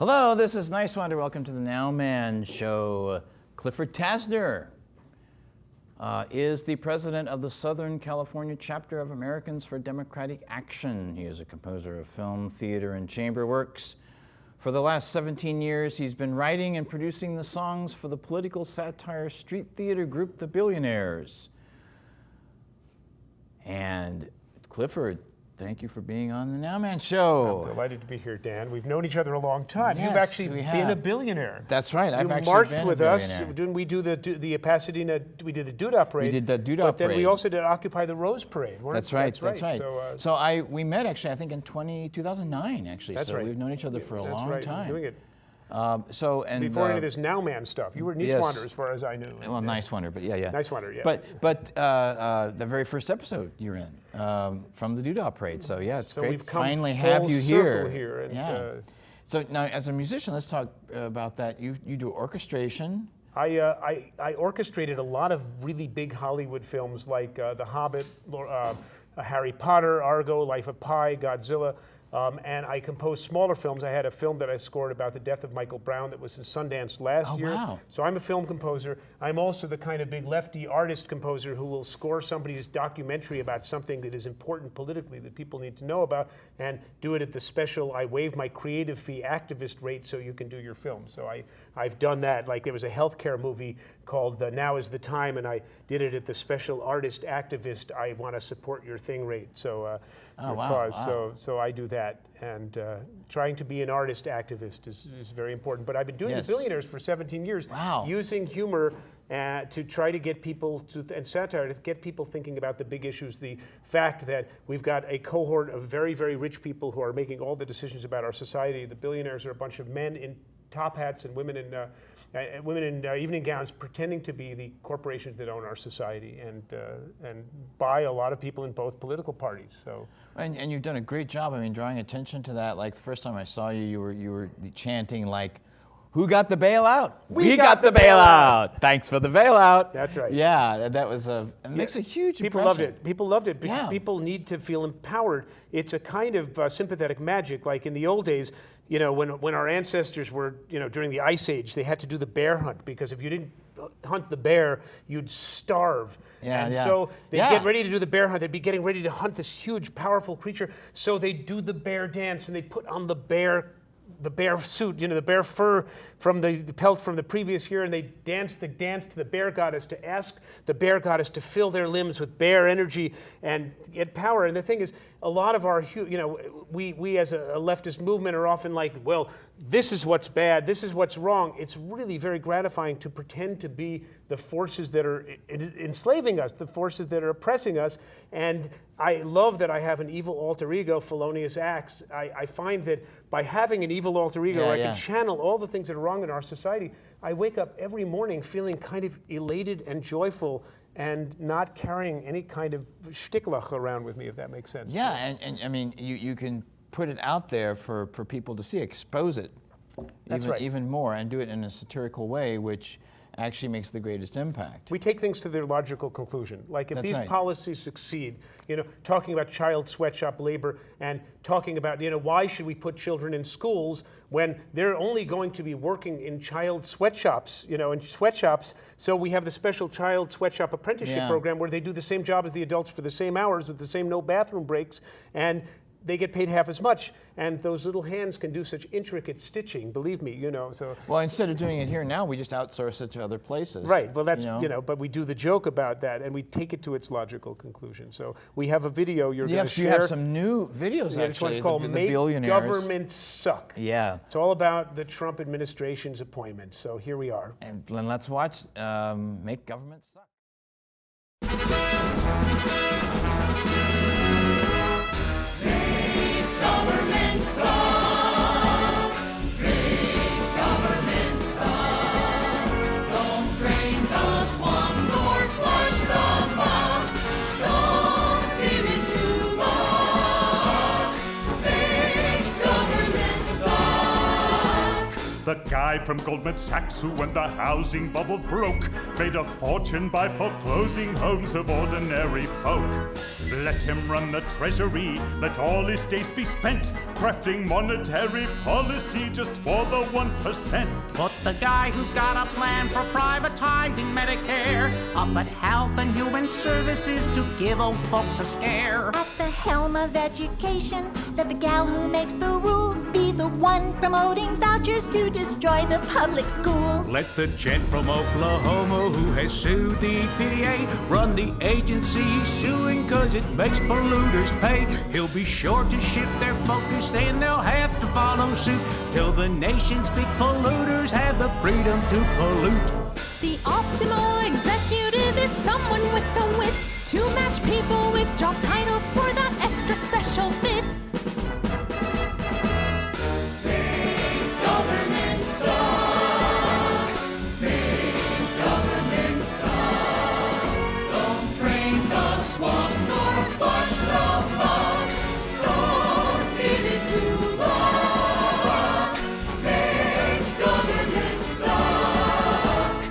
Hello, this is Nice Wonder. Welcome to the NOWMAN Show. Clifford Tasner is the president of the Southern California chapter of Americans for Democratic Action. He is a composer of film, theater, and chamber works. For the last 17 years, he's been writing and producing the songs for the political satire street theater group, the Billionaires. And Clifford, thank you for being on the NOWMAN Show. I'm delighted to be here, Dan. We've known each other a long time. Yes, You've actually we been have. a billionaire. That's right. I've You actually marched been with a us. billionaire. Didn't we do the Pasadena? We did the Doodah Parade. We did the Doodah But then we Parade. also did Occupy the Rose Parade. That's right. That's right. So we met actually, I think in 2009 actually. That's so right. we've known each other for a long time. Doing it. Before Before any of this NOWMAN stuff, you were Nice yes. Wonder as far as I knew. Well, Nice Wonder, but yeah. Nice Wonder, yeah. But the very first episode you're in from the Doodah Parade. So yeah, it's So great we've to come finally full have you circle here. and, yeah. So now, as a musician, let's talk about that. You do orchestration. I orchestrated a lot of really big Hollywood films like The Hobbit, Harry Potter, Argo, Life of Pi, Godzilla. And I composed smaller films. I had a film that I scored about the death of Michael Brown that was in Sundance last year. Wow. So I'm a film composer. I'm also the kind of big lefty artist composer who will score somebody's documentary about something that is important politically that people need to know about and do it at the special, I waive my creative fee activist rate so you can do your film. So I've done that. Like there was a healthcare movie called Now is the Time, and I did it at the special artist activist, I want to support your thing rate. So So I do that, and trying to be an artist activist is very important. But I've been doing Yes. the Billionaires for 17 years, Wow. using humor to try to get people and satire to get people thinking about the big issues. The fact that we've got a cohort of very, very rich people who are making all the decisions about our society. The billionaires are a bunch of men in top hats and women in evening gowns pretending to be the corporations that own our society and buy a lot of people in both political parties. So, And you've done a great job. I mean, drawing attention to that. Like the first time I saw you, you were chanting like, "Who got the bailout? We got the bailout. Thanks for the bailout." That's right. Yeah, that was it makes a huge people impression. loved it. People loved it because Yeah. people need to feel empowered. It's a kind of sympathetic magic. Like in the old days, you know, when our ancestors were, you know, during the Ice Age, they had to do the bear hunt because if you didn't hunt the bear, you'd starve. And so they'd get ready to do the bear hunt. They'd be getting ready to hunt this huge, powerful creature. So they'd do the bear dance and they'd put on the bear suit, you know, the bear fur from the pelt from the previous year, and they dance the dance to the bear goddess to ask the bear goddess to fill their limbs with bear energy and get power. And the thing is, a lot of our, you know, we as a leftist movement are often like, well, this is what's bad, this is what's wrong. It's really very gratifying to pretend to be the forces that are enslaving us, the forces that are oppressing us. And I love that I have an evil alter ego, felonious acts. I find that by having an evil alter ego, I can channel all the things that are wrong in our society. I wake up every morning feeling kind of elated and joyful and not carrying any kind of shtickluch around with me, if that makes sense. Yeah, and I mean, you can put it out there for people to see, expose it even more, and do it in a satirical way, which actually makes the greatest impact. We take things to their logical conclusion. Like if That's these right. policies succeed, you know, talking about child sweatshop labor and talking about, you know, why should we put children in schools when they're only going to be working in child sweatshops, you know, in sweatshops. So we have the special child sweatshop apprenticeship program where they do the same job as the adults for the same hours with the same no bathroom breaks, and they get paid half as much, and those little hands can do such intricate stitching, believe me, you know. So Well, instead of doing it here now, we just outsource it to other places. right, well that's, you know, but we do the joke about that and we take it to its logical conclusion. So we have a video you're going to share. You have some new videos This one's actually, called the Make Billionaires. Government Suck. Yeah. It's all about the Trump administration's appointments, so here we are. And let's watch Make Government Suck. Government suck. Make government suck. Don't drain the swamp nor flush the muck. Don't give in to luck. Make government suck. The guy from Goldman Sachs who, when the housing bubble broke, made a fortune by foreclosing homes of ordinary folk. Let him run the treasury, let all his days be spent crafting monetary policy just for the 1%. Put the guy who's got a plan for privatizing Medicare up at Health and Human Services to give old folks a scare. At the helm of education, let the gal who makes the rules be the one promoting vouchers to destroy the public schools. Let the gent from Oklahoma who has sued the EPA run the agency he's suing cause it makes polluters pay. He'll be sure to shift their focus and they'll have to follow suit till the nation's big polluters have the freedom to pollute. The optimal executive is someone with the wit to match people with job titles for that extra special fit. Big government suck. Big government suck. Don't drain the swamp nor flush the muck. Don't give it to luck. Big government suck.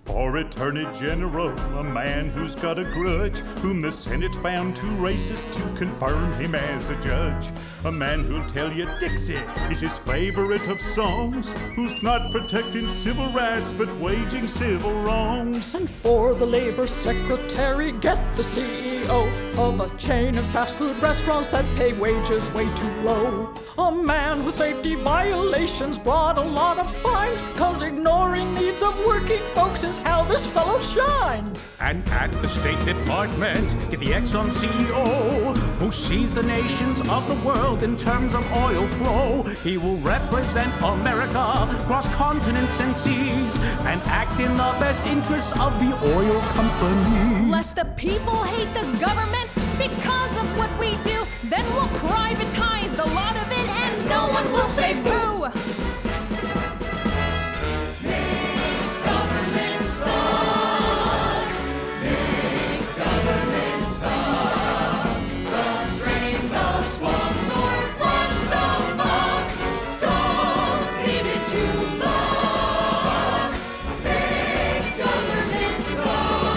For Attorney General, a man who's got a grudge, whom the Senate found too racist to confirm him as a judge. A man who'll tell you Dixie is his favorite of songs, who's not protecting civil rights but waging civil wrongs. And for the labor secretary, get the CEO of a chain of fast food restaurants that pay wages way too low. A man with safety violations brought a lot of fines, cause ignoring needs of working folks is how this fellow shines. And at the State Department, get the Exxon CEO who sees the nations of the world in terms of oil flow. He will represent America across continents and seas and act in the best interests of the oil companies. Let the people hate the government because of what we do. Then we'll privatize the lot of it and no one will say boo. Big government suck. Big government suck. Don't drain the swamp nor flush the muck. Don't leave it to luck. Big government suck.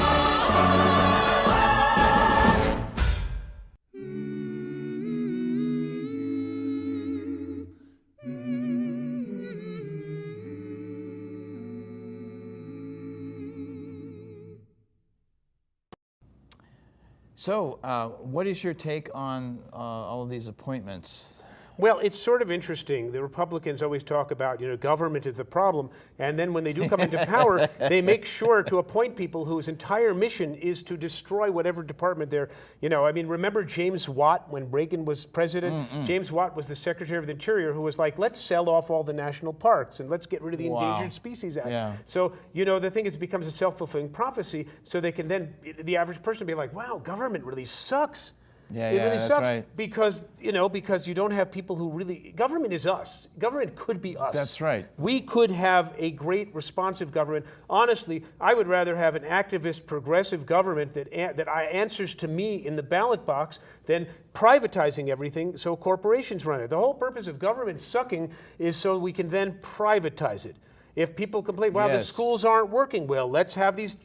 So, what is your take on all of these appointments? Well, it's sort of interesting. The Republicans always talk about, government is the problem, and then when they do come into power, they make sure to appoint people whose entire mission is to destroy whatever department they're, remember James Watt when Reagan was president? James Watt was the Secretary of the Interior who was like, let's sell off all the national parks and let's get rid of the Endangered Species Act. Yeah. So, the thing is, it becomes a self-fulfilling prophecy, so they can then, the average person be like, wow, government really sucks. Yeah, it really that's sucks right. because you don't have people who really. Government is us. Government could be us. That's right. We could have a great responsive government. Honestly, I would rather have an activist, progressive government that answers to me in the ballot box than privatizing everything so corporations run it. The whole purpose of government sucking is so we can then privatize it. If people complain, wow, the Yes. schools aren't working well, let's have these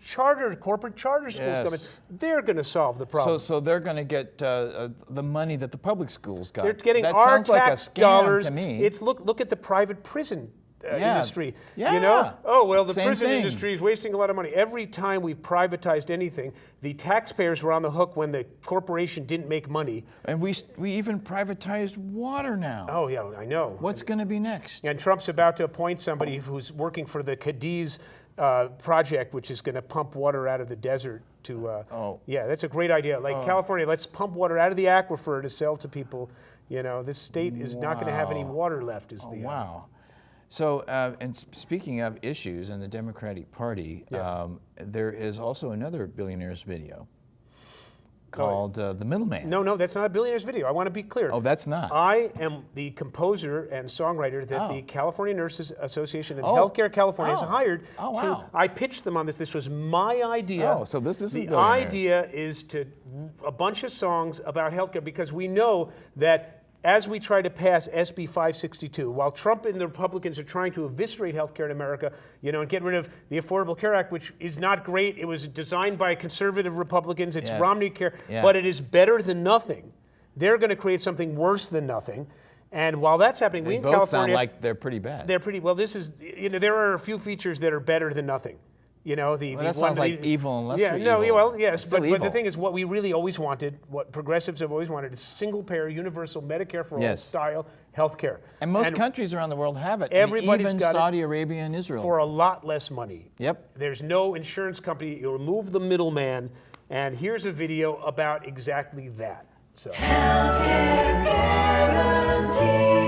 corporate charter schools come in. Yes. They're going to solve the problem. So they're going to get the money that the public schools got. They're getting that our sounds like a tax scam dollars. to me. It's look at the private prison industry. Yeah. Oh well, the Same prison thing. industry is wasting a lot of money. Every time we've privatized anything, the taxpayers were on the hook when the corporation didn't make money. And we even privatized water now. Oh yeah, I know. What's going to be next? And Trump's about to appoint somebody who's working for the Cadiz project, which is going to pump water out of the desert to. Yeah, that's a great idea. Like California, let's pump water out of the aquifer to sell to people. This state is not going to have any water left. Wow. So, and speaking of issues in the Democratic Party, there is also another Billionaires video called The Middleman. No, that's not a Billionaires video. I want to be clear. Oh, that's not. I am the composer and songwriter that the California Nurses Association and Healthcare California has hired. Oh, wow. I pitched them on this. This was my idea. Oh, so this isn't The Billionaires. idea is to a bunch of songs about healthcare because we know that as we try to pass SB 562, while Trump and the Republicans are trying to eviscerate health care in America, and get rid of the Affordable Care Act, which is not great. It was designed by conservative Republicans. It's Romney Care, but it is better than nothing. They're going to create something worse than nothing. And while that's happening, we in both California sound like they're pretty bad. They're pretty well. This is, there are a few features that are better than nothing. That sounds like evil and lesser evil. evil. Well, yes, but evil. the thing is, what we really always wanted, what progressives have always wanted, is single-payer, universal Medicare for all style health care. And most countries around the world have it. Everybody's even got Saudi it Arabia and Israel. for a lot less money. Yep. There's no insurance company. You remove the middleman, and here's a video about exactly that. So. Healthcare guaranteed.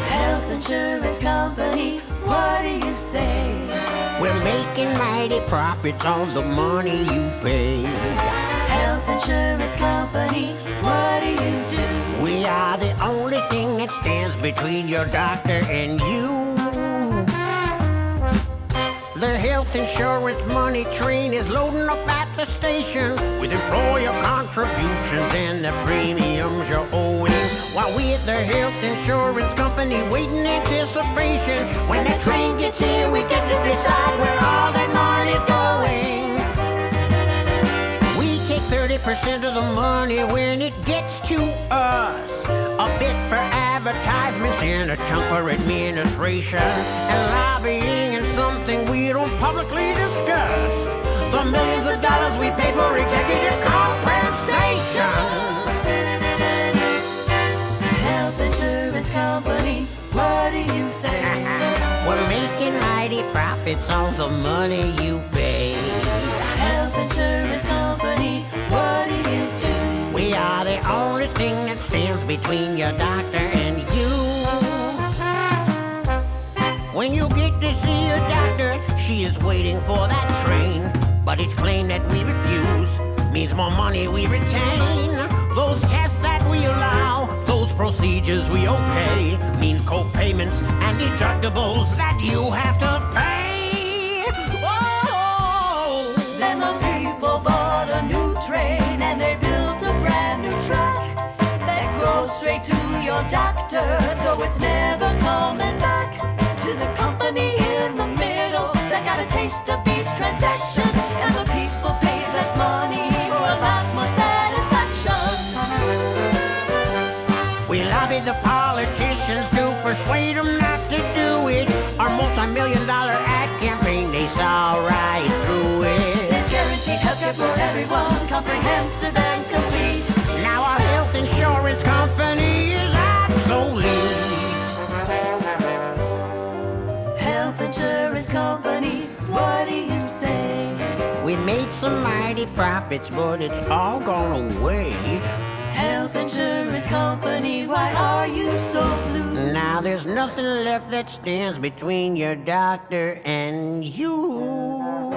Health insurance company, what do you say? We're making mighty profits on the money you pay. Health insurance company, what do you do? We are the only thing that stands between your doctor and you. The health insurance money train is loading up at the station with employer contributions and the premiums you're owing. While we at the health insurance company wait in anticipation. When the train gets here, we get to decide where all that money's going. We take 30% of the money when it gets to us. A bit for advertisements and a chunk for administration and lobbying and something we don't publicly discuss. The millions of dollars we pay for executive compensation. Health insurance company, what do you say? We're making mighty profits on the money you pay. Health insurance company, what do you do? We are the only thing that stands between your doctor and you. When you get to see your doctor, she is waiting for that train. But it's claimed that we refuse means more money we retain. Those tests that we allow, those procedures we okay, mean co-payments and deductibles that you have to pay. Oh! Then the people bought a new train and they built a brand new track that goes straight to your doctor, so it's never coming back to the company in the middle that got a taste of each transaction, and the people pay less money for a lot more satisfaction. We lobby the politicians to persuade them not to do it. Our multi-million-dollar ad campaign, they saw right through it. There's guaranteed healthcare for everyone, comprehensive and complete. Now our health insurance company is obsolete. Health insurance company, what do you say? We made some mighty profits, but it's all gone away. Health insurance company, why are you so blue? Now there's nothing left that stands between your doctor and you.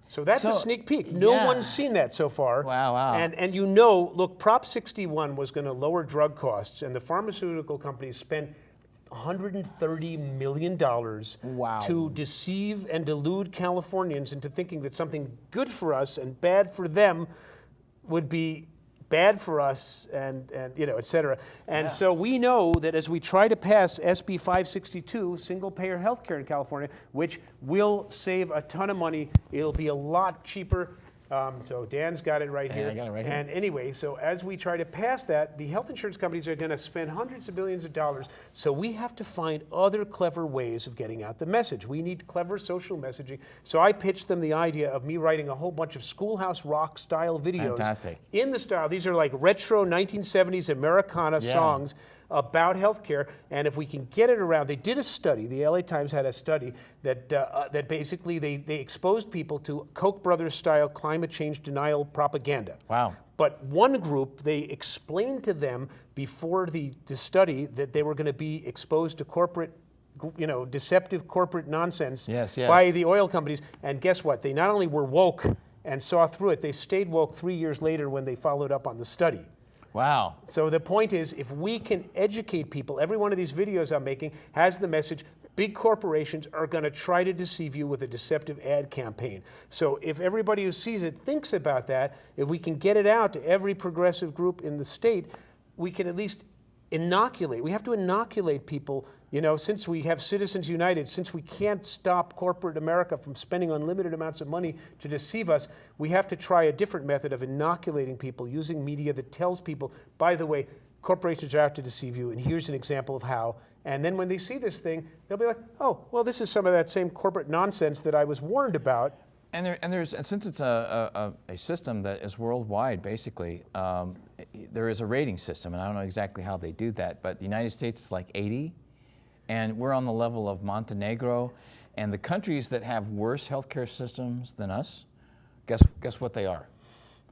So that's a So, sneak peek. No yeah. one's seen that so far. Wow. And look, Prop 61 was going to lower drug costs, and the pharmaceutical companies spent $130 million to deceive and delude Californians into thinking that something good for us and bad for them would be bad for us, and et cetera. And so we know that as we try to pass SB 562, single-payer health care in California, which will save a ton of money, it'll be a lot cheaper. So Dan's got it right here. I got it right here. And anyway, so as we try to pass that, the health insurance companies are going to spend hundreds of billions of dollars. So we have to find other clever ways of getting out the message. We need clever social messaging. So I pitched them the idea of me writing a whole bunch of Schoolhouse Rock style videos. Fantastic. In the style, these are like retro 1970s Americana songs about healthcare, and if we can get it around, they did a study. The LA Times had a study that basically they exposed people to Koch brothers style climate change denial propaganda. Wow. But one group, they explained to them before the study that they were going to be exposed to corporate, deceptive corporate nonsense by the oil companies. And guess what? They not only were woke and saw through it, they stayed woke 3 years later when they followed up on the study. Wow. So the point is, if we can educate people, every one of these videos I'm making has the message, big corporations are going to try to deceive you with a deceptive ad campaign. So if everybody who sees it thinks about that, if we can get it out to every progressive group in the state, we can at least inoculate. We have to inoculate people, you know, since we have Citizens United, since we can't stop corporate America from spending unlimited amounts of money to deceive us, we have to try a different method of inoculating people using media that tells people, by the way, corporations are out to deceive you, and here's an example of how. And then when they see this thing, they'll be like, oh, well, this is some of that same corporate nonsense that I was warned about. And since it's a system that is worldwide, basically, there is a rating system, and I don't know exactly how they do that, but the United States is like 80, and we're on the level of Montenegro, and the countries that have worse healthcare systems than us, guess what they are?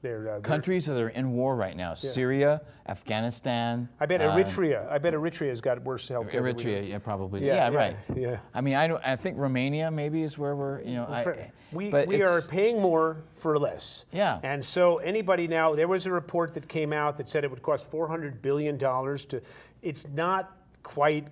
They're countries that are in war right now: Syria, Afghanistan. I bet Eritrea. I bet Eritrea's got worse health care. Eritrea, yeah, probably. Yeah, right. Yeah. I mean, I think Romania maybe is where we're. We are paying more for less. Yeah. And so anybody now, there was a report that came out that said it would cost $400 billion to. It's not quite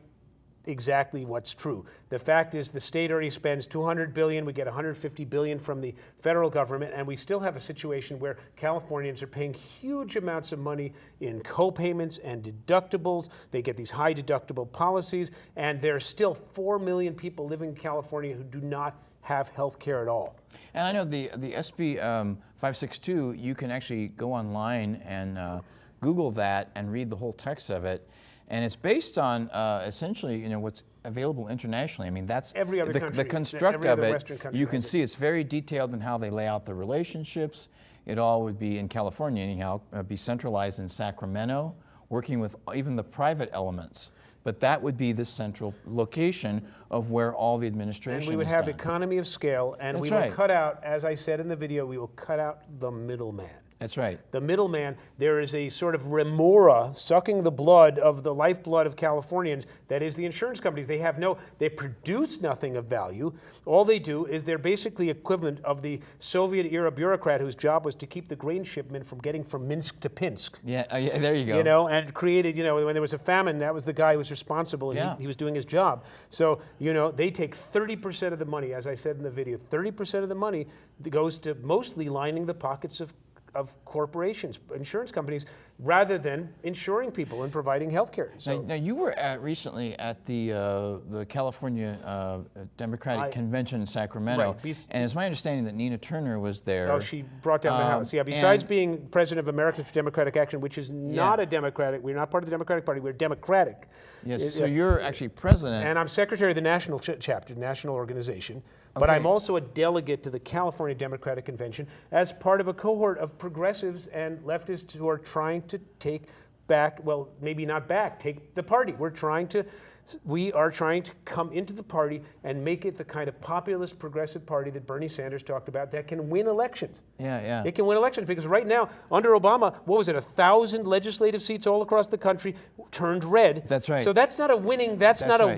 exactly what's true. The fact is the state already spends $200 billion, we get $150 billion from the federal government, and we still have a situation where Californians are paying huge amounts of money in co-payments and deductibles. They get these high deductible policies, and there are still 4 million people living in California who do not have health care at all. And I know the SB 562, you can actually go online and Google that and read the whole text of it. And it's based on essentially, you know, what's available internationally. I mean, that's every other country, the construct of it. Western country You can see it's very detailed in how they lay out the relationships. It all would be in California, anyhow, be centralized in Sacramento, working with even the private elements. But that would be the central location of where all the administration is And we would have done. economy of scale, and we will cut out, as I said in the video, we will cut out the middleman. That's right. The middleman, there is a sort of remora sucking the blood of the lifeblood of Californians. That is the insurance companies. They produce nothing of value. All they do is they're basically equivalent of the Soviet era bureaucrat whose job was to keep the grain shipment from getting from Minsk to Pinsk. Yeah, there you go. You know, and created, you know, when there was a famine, that was the guy who was responsible, and he was doing his job. So, you know, they take 30% of the money, as I said in the video, 30% of the money goes to mostly lining the pockets of corporations, insurance companies, rather than insuring people and providing health care. So now you were recently at the California Democratic Convention in Sacramento, and it's my understanding that Nina Turner was there. Oh, she brought down the House. Yeah, besides being president of Americans for Democratic Action, which is not a Democratic, we're not part of the Democratic Party, we're Democratic. Yes, so you're actually president. And I'm secretary of the national chapter, national organization. But I'm also a delegate to the California Democratic Convention as part of a cohort of progressives and leftists who are trying to take back, well, maybe not back, take the party. We are trying to come into the party and make it the kind of populist progressive party that Bernie Sanders talked about that can win elections. Yeah. It can win elections because right now, under Obama, what was it, 1,000 legislative seats all across the country turned red. That's right. So that's not a winning,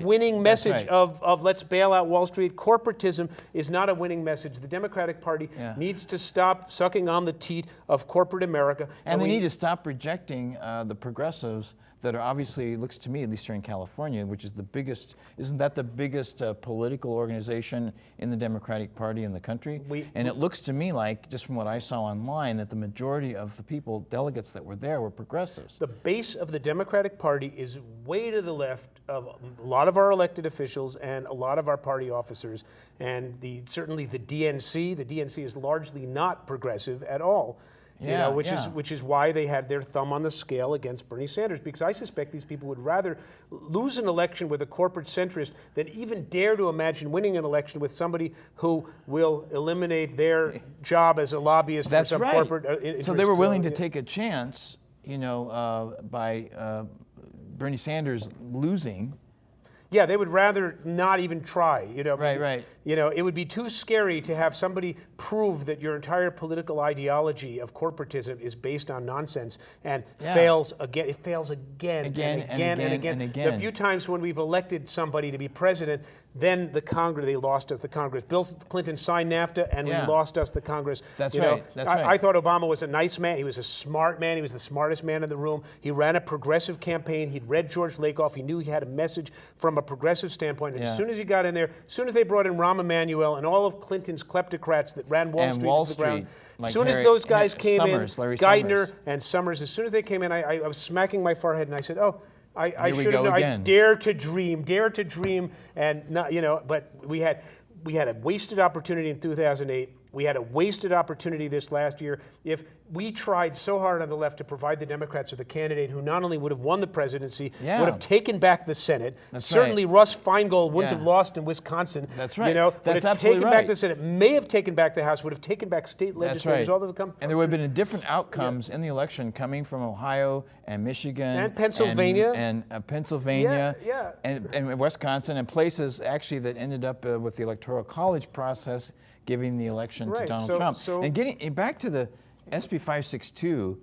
winning message of let's bail out Wall Street. Corporatism is not a winning message. The Democratic Party needs to stop sucking on the teat of corporate America. And they need to stop rejecting the progressives that are obviously, looks to me, at least here in California, which is the biggest, isn't that the biggest political organization in the Democratic Party in the country? And it looks to me like, just from what I saw online, that the majority of the people, delegates that were there, were progressives. The base of the Democratic Party is way to the left of a lot of our elected officials and a lot of our party officers, and certainly the DNC. The DNC is largely not progressive at all. Which is why they had their thumb on the scale against Bernie Sanders, because I suspect these people would rather lose an election with a corporate centrist than even dare to imagine winning an election with somebody who will eliminate their job as a lobbyist for some corporate interest. So they were willing to take a chance, by Bernie Sanders losing. Yeah, they would rather not even try, Right. You know, it would be too scary to have somebody prove that your entire political ideology of corporatism is based on nonsense and fails again. It fails again and again. The few times when we've elected somebody to be president, then the Congress, they lost us the Congress. Bill Clinton signed NAFTA, and we lost us the Congress. That's you right. know, That's right. I thought Obama was a nice man. He was a smart man. He was the smartest man in the room. He ran a progressive campaign. He'd read George Lakoff. He knew he had a message from a progressive standpoint. And as soon as he got in there, as soon as they brought in Rahm Emanuel and all of Clinton's kleptocrats that ran Wall Street into the ground, as soon as those guys came in, Geithner and Summers, as soon as they came in, I was smacking my forehead and I said, oh, I should have known. I dare to dream, and not, you know. But we had a wasted opportunity in 2008. We had a wasted opportunity this last year. If we tried so hard on the left to provide the Democrats with a candidate who not only would have won the presidency, would have taken back the Senate. Certainly Russ Feingold wouldn't have lost in Wisconsin. That's right. You know, That's would have absolutely taken right. back the Senate, may have taken back the House, would have taken back state legislatures. Right. All of them. And there would have been different outcomes in the election coming from Ohio and Michigan and Pennsylvania and Wisconsin and places actually that ended up with the Electoral College process giving the election to Donald Trump. And getting back to the SB 562,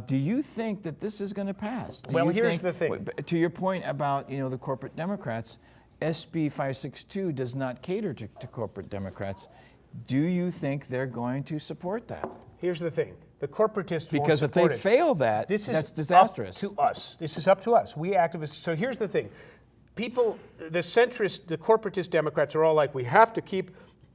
do you think that this is going to pass? Well, here's the thing. To your point about the corporate Democrats, SB 562 does not cater to corporate Democrats. Do you think they're going to support that? Here's the thing. The corporatists because won't if they support it. fail that, that's disastrous. Up to us. This is up to us. We activists. So here's the thing. People, the centrist, the corporatist Democrats are all like, we have to keep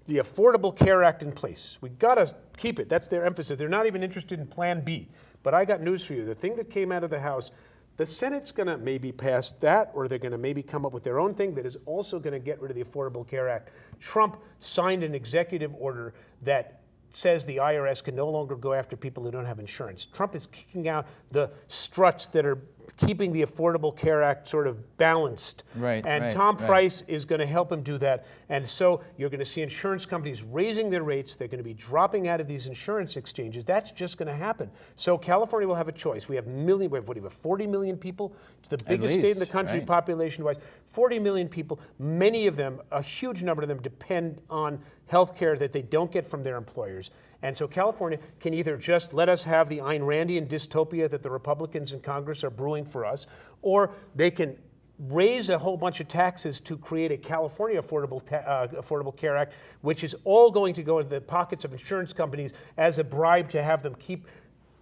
the Affordable Care Act in place. We got to keep it. That's their emphasis. They're not even interested in Plan B. But I got news for you. The thing that came out of the House, the Senate's going to maybe pass that, or they're going to maybe come up with their own thing that is also going to get rid of the Affordable Care Act. Trump signed an executive order that says the IRS can no longer go after people who don't have insurance. Trump is kicking out the struts that are keeping the Affordable Care Act sort of balanced. Tom Price is going to help him do that. And so you're going to see insurance companies raising their rates. They're going to be dropping out of these insurance exchanges. That's just going to happen. So California will have a choice. We have 40 million people. It's the biggest state in the country population-wise. 40 million people. Many of them, a huge number of them, depend on health care that they don't get from their employers. And so California can either just let us have the Ayn Randian dystopia that the Republicans in Congress are brewing for us, or they can raise a whole bunch of taxes to create a California Affordable Care Act, which is all going to go into the pockets of insurance companies as a bribe to have them keep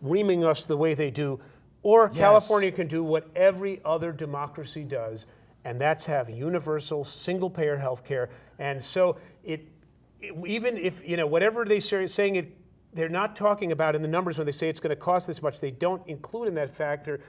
reaming us the way they do. Or California can do what every other democracy does, and that's have universal single-payer health care. And so even if, whatever they say, saying it, they're not talking about in the numbers when they say it's going to cost this much, they don't include in that factor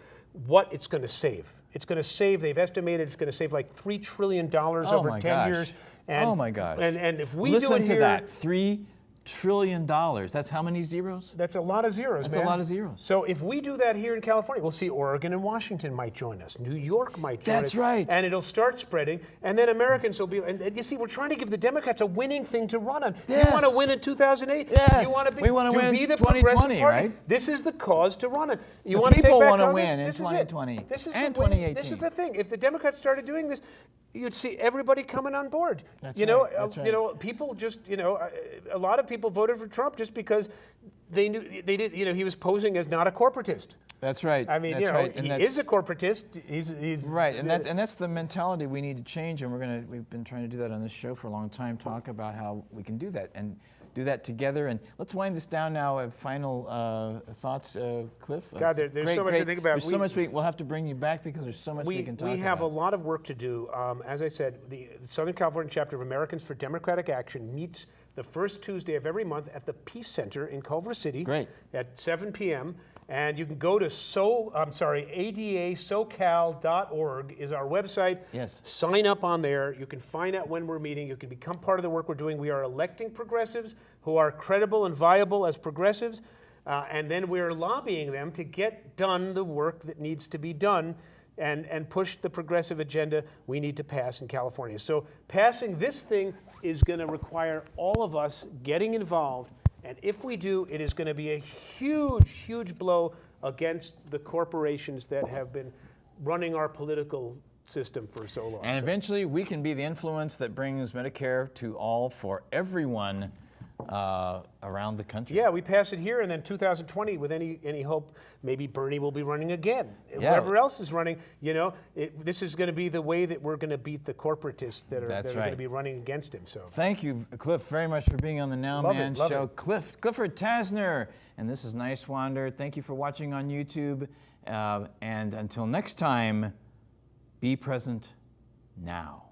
what it's going to save. It's going to save, they've estimated it's going to save like $3 trillion over 10 years. And, oh my gosh. And if we Listen do it to here, that, $3 trillion. That's how many zeros? That's a lot of zeros, That's a lot of zeros. So if we do that here in California, we'll see Oregon and Washington might join us. New York might join us. That's right. And it'll start spreading. And then Americans will be, and you see, we're trying to give the Democrats a winning thing to run on. Yes. You want to win in 2008? Yes. You want to We want to win be the 2020, right? This is the cause to run it. You The want to people take back want to Congress? win in This is 2020 it. This is and the way- 2018. This is the thing. If the Democrats started doing this, you'd see everybody coming on board. That's you know, right. That's right. you know, people just, a lot of people voted for Trump just because they knew they did. He was posing as not a corporatist. That's right. I mean, that's right. he is a corporatist. He's right, and that's the mentality we need to change, and we've been trying to do that on this show for a long time. Talk about how we can do that and do that together. And let's wind this down now. Final thoughts, Cliff. God, there's so much to think about. There's so much we'll have to bring you back because there's so much we can talk about. We have a lot of work to do. As I said, the Southern California chapter of Americans for Democratic Action meets the first Tuesday of every month at the Peace Center in Culver City. Great. At 7 p.m. And you can go to adasocal.org is our website. Yes. Sign up on there. You can find out when we're meeting. You can become part of the work we're doing. We are electing progressives who are credible and viable as progressives. And then we're lobbying them to get done the work that needs to be done and push the progressive agenda we need to pass in California. So passing this thing is going to require all of us getting involved. And if we do, it is going to be a huge, huge blow against the corporations that have been running our political system for so long. And eventually we can be the influence that brings Medicare to all for everyone around the country. Yeah, we pass it here, and then 2020, with any hope, maybe Bernie will be running again. Yeah. Whoever else is running, you know, this is going to be the way that we're going to beat the corporatists that are going to be running against him. So thank you, Cliff, very much for being on the NOWMAN Show. Clifford Tasner, and this is Nice Wander. Thank you for watching on YouTube, and until next time, be present now.